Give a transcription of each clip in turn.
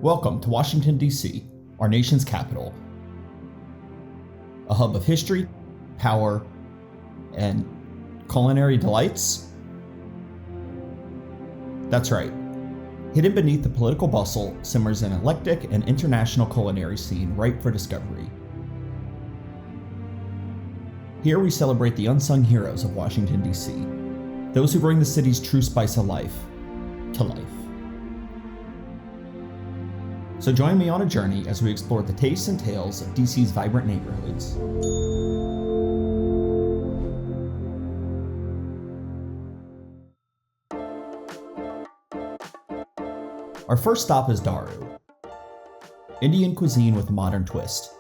Welcome to Washington, D.C., our nation's capital. A hub of history, power, and culinary delights? That's right. Hidden beneath the political bustle simmers an eclectic and international culinary scene ripe for discovery. Here we celebrate the unsung heroes of Washington, D.C., those who bring the city's true spice of life to life. So join me on a journey as we explore the tastes and tales of DC's vibrant neighborhoods. Our first stop is Daru, Indian cuisine with a modern twist.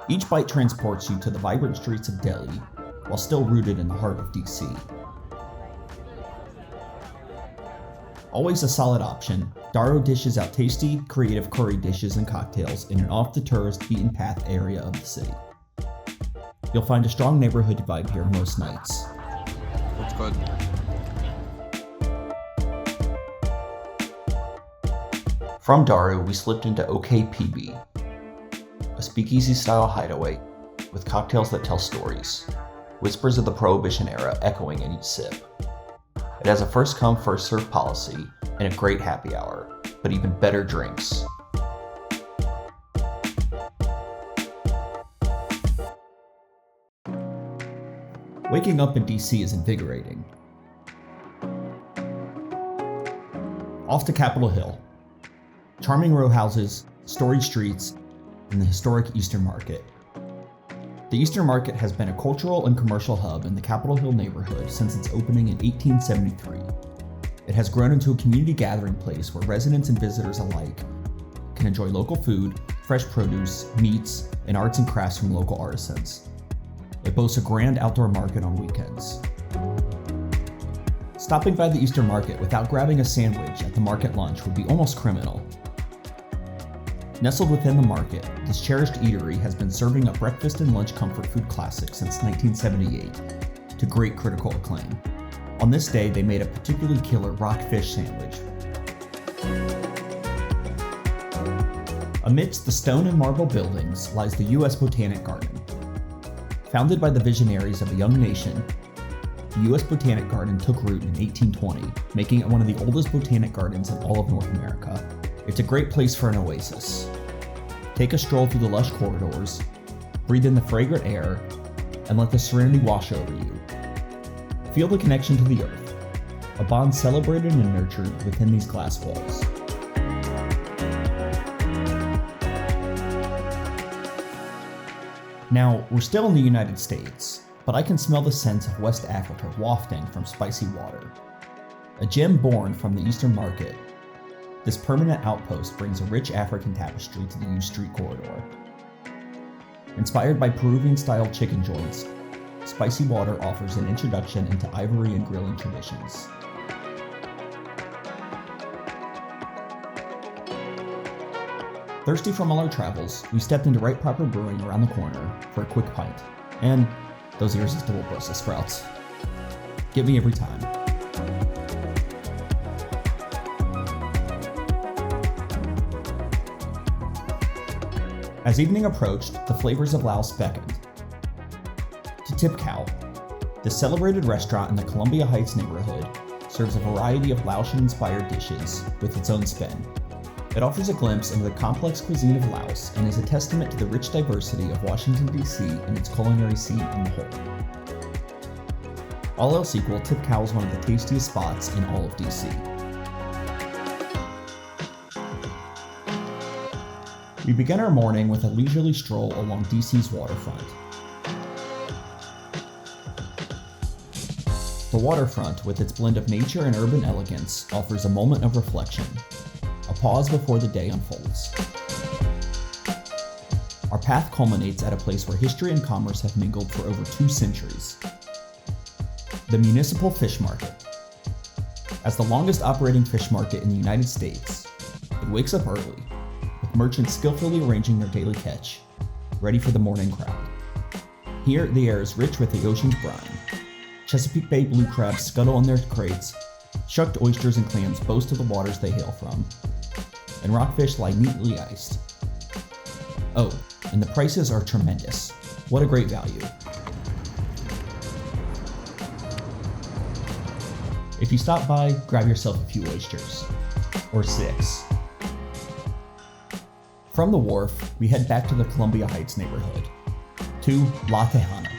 Each bite transports you to the vibrant streets of Delhi, while still rooted in the heart of DC. Always a solid option, Daru dishes out tasty, creative curry dishes and cocktails in an off-the-tourist beaten path area of the city. You'll find a strong neighborhood vibe here most nights. That's good. From Daru, we slipped into O.K.P.B, a speakeasy-style hideaway with cocktails that tell stories, whispers of the Prohibition era echoing in each sip. It has a first-come, first-served policy and a great happy hour, but even better drinks. Waking up in DC is invigorating. Off to Capitol Hill. Charming row houses, storied streets, and the historic Eastern Market. The Eastern Market has been a cultural and commercial hub in the Capitol Hill neighborhood since its opening in 1873. It has grown into a community gathering place where residents and visitors alike can enjoy local food, fresh produce, meats, and arts and crafts from local artisans. It boasts a grand outdoor market on weekends. Stopping by the Eastern Market without grabbing a sandwich at the market lunch would be almost criminal. Nestled within the market, this cherished eatery has been serving up breakfast and lunch comfort food classics since 1978, to great critical acclaim. On this day, they made a particularly killer rockfish sandwich. Amidst the stone and marble buildings lies the U.S. Botanic Garden. Founded by the visionaries of a young nation, the U.S. Botanic Garden took root in 1820, making it one of the oldest botanic gardens in all of North America. It's a great place for an oasis. Take a stroll through the lush corridors, breathe in the fragrant air, and let the serenity wash over you. Feel the connection to the earth, a bond celebrated and nurtured within these glass walls. Now, we're still in the United States, but I can smell the scent of West Africa wafting from spicy water. A gem born from the Eastern Market, this permanent outpost brings a rich African tapestry to the U Street corridor. Inspired by Peruvian-style chicken joints, Spicy Water offers an introduction into ivory and grilling traditions. Thirsty from all our travels, we stepped into Right Proper Brewing around the corner for a quick pint, and those irresistible Brussels sprouts. Get me every time. As evening approached, the flavors of Laos beckoned. To Thip Khao, this celebrated restaurant in the Columbia Heights neighborhood serves a variety of Laotian-inspired dishes with its own spin. It offers a glimpse into the complex cuisine of Laos and is a testament to the rich diversity of Washington, D.C. and its culinary scene in the whole. All else equal, Thip Khao is one of the tastiest spots in all of D.C. We begin our morning with a leisurely stroll along DC's waterfront. The waterfront, with its blend of nature and urban elegance, offers a moment of reflection, a pause before the day unfolds. Our path culminates at a place where history and commerce have mingled for over 2 centuries. The Municipal Fish Market. As the longest operating fish market in the United States, it wakes up early, with merchants skillfully arranging their daily catch, ready for the morning crowd. Here, the air is rich with the ocean's brine. Chesapeake Bay blue crabs scuttle in their crates, Shucked oysters and clams boast of the waters they hail from, and rockfish lie neatly iced. Oh, and the prices are tremendous. What a great value. If you stop by, grab yourself a few oysters. Or 6. From the wharf, we head back to the Columbia Heights neighborhood, to La Tejana.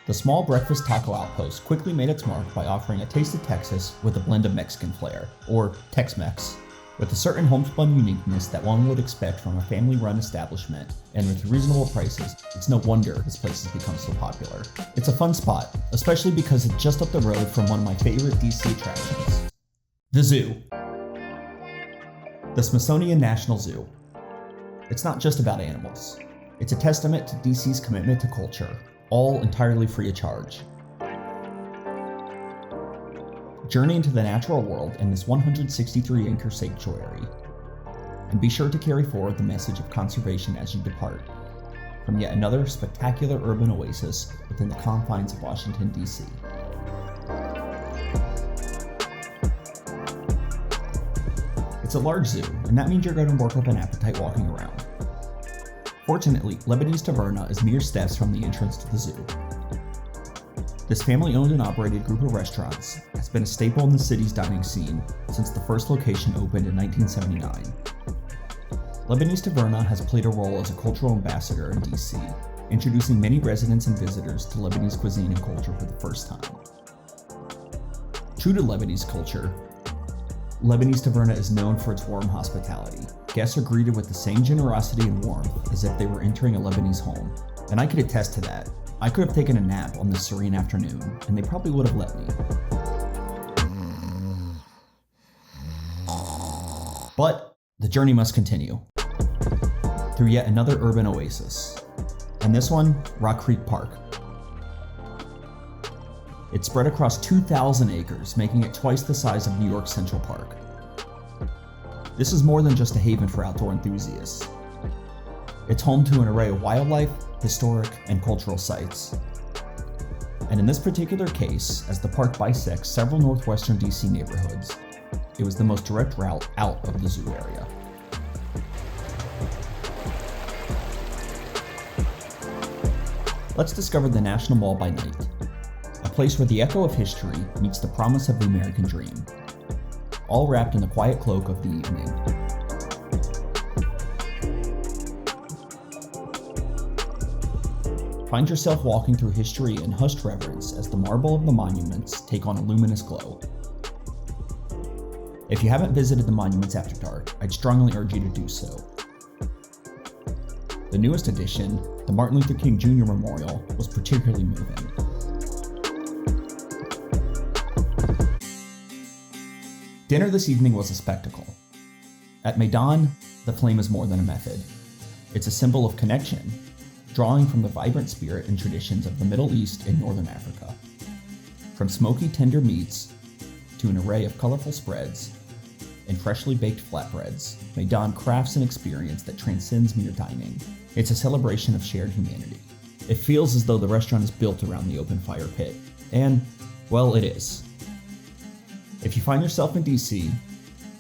The small breakfast taco outpost quickly made its mark by offering a taste of Texas with a blend of Mexican flair, or Tex-Mex, with a certain homespun uniqueness that one would expect from a family-run establishment, and with reasonable prices. It's no wonder this place has become so popular. It's a fun spot, especially because it's just up the road from one of my favorite DC attractions, the zoo. The Smithsonian National Zoo. It's not just about animals. It's a testament to DC's commitment to culture, all entirely free of charge. Journey into the natural world in this 163-acre sanctuary, and be sure to carry forward the message of conservation as you depart from yet another spectacular urban oasis within the confines of Washington, D.C. It's a large zoo, and that means you're going to work up an appetite walking around. Fortunately, Lebanese Taverna is mere steps from the entrance to the zoo. This family-owned and operated group of restaurants has been a staple in the city's dining scene since the first location opened in 1979. Lebanese Taverna has played a role as a cultural ambassador in DC, introducing many residents and visitors to Lebanese cuisine and culture for the first time. True to Lebanese culture, Lebanese Taverna is known for its warm hospitality. Guests are greeted with the same generosity and warmth as if they were entering a Lebanese home, and I could attest to that. I could have taken a nap on this serene afternoon, and they probably would have let me. But the journey must continue through yet another urban oasis, and this one, Rock Creek Park. It's spread across 2,000 acres, making it twice the size of New York's Central Park. This is more than just a haven for outdoor enthusiasts. It's home to an array of wildlife, historic, and cultural sites. And in this particular case, as the park bisects several northwestern DC neighborhoods, it was the most direct route out of the zoo area. Let's discover the National Mall by night, a place where the echo of history meets the promise of the American dream, all wrapped in the quiet cloak of the evening. Find yourself walking through history in hushed reverence as the marble of the monuments take on a luminous glow. If you haven't visited the monuments after dark, I'd strongly urge you to do so. The newest addition, the Martin Luther King Jr. Memorial, was particularly moving. Dinner this evening was a spectacle. At Maydan, the flame is more than a method. It's a symbol of connection, drawing from the vibrant spirit and traditions of the Middle East and Northern Africa. From smoky, tender meats to an array of colorful spreads and freshly baked flatbreads, Maydan crafts an experience that transcends mere dining. It's a celebration of shared humanity. It feels as though the restaurant is built around the open fire pit, and, well, it is. If you find yourself in DC,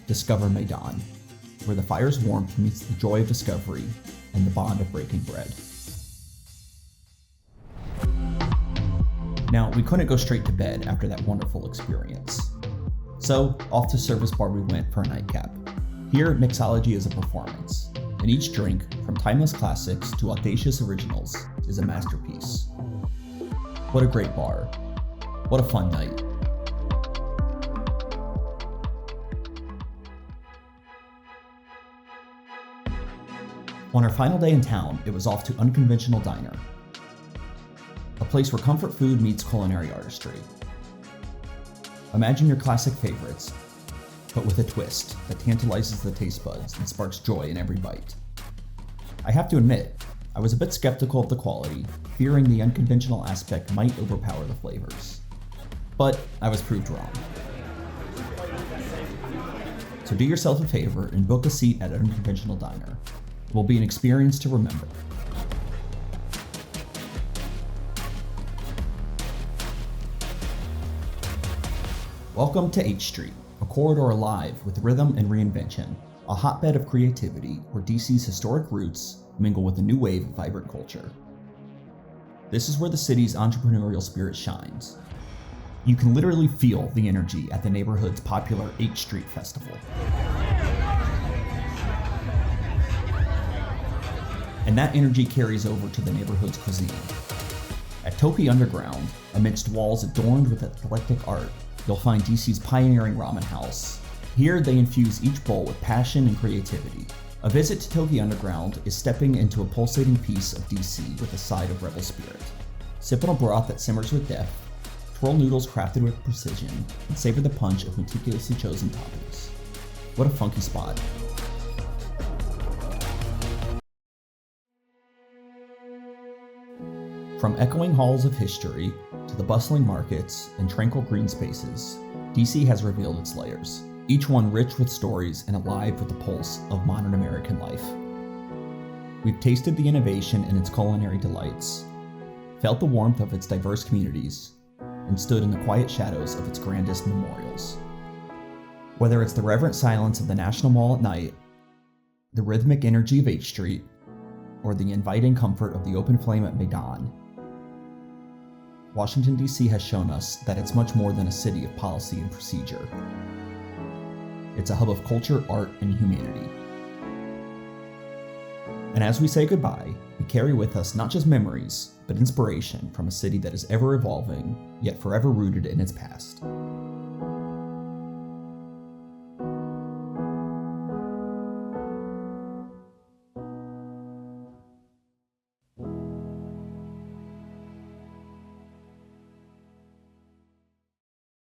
discover Maydan, where the fire's warmth meets the joy of discovery and the bond of breaking bread. Now, we couldn't go straight to bed after that wonderful experience. So, off to Service Bar we went for a nightcap. Here, mixology is a performance, and each drink, from timeless classics to audacious originals, is a masterpiece. What a great bar. What a fun night. On our final day in town, it was off to Unconventional Diner, a place where comfort food meets culinary artistry. Imagine your classic favorites, but with a twist that tantalizes the taste buds and sparks joy in every bite. I have to admit, I was a bit skeptical of the quality, fearing the unconventional aspect might overpower the flavors. But I was proved wrong. So do yourself a favor and book a seat at Unconventional Diner. It will be an experience to remember. Welcome to H Street, a corridor alive with rhythm and reinvention, a hotbed of creativity where DC's historic roots mingle with a new wave of vibrant culture. This is where the city's entrepreneurial spirit shines. You can literally feel the energy at the neighborhood's popular H Street Festival. And that energy carries over to the neighborhood's cuisine. At Toki Underground, amidst walls adorned with eclectic art, you'll find DC's pioneering ramen house. Here, they infuse each bowl with passion and creativity. A visit to Toki Underground is stepping into a pulsating piece of DC with a side of rebel spirit. Sip on a broth that simmers with depth, twirl noodles crafted with precision, and savor the punch of meticulously chosen toppings. What a funky spot. From echoing halls of history to the bustling markets and tranquil green spaces, DC has revealed its layers, each one rich with stories and alive with the pulse of modern American life. We've tasted the innovation in its culinary delights, felt the warmth of its diverse communities, and stood in the quiet shadows of its grandest memorials. Whether it's the reverent silence of the National Mall at night, the rhythmic energy of H Street, or the inviting comfort of the open flame at Maydan, Washington, D.C. has shown us that it's much more than a city of policy and procedure. It's a hub of culture, art, and humanity. And as we say goodbye, we carry with us not just memories, but inspiration from a city that is ever evolving, yet forever rooted in its past.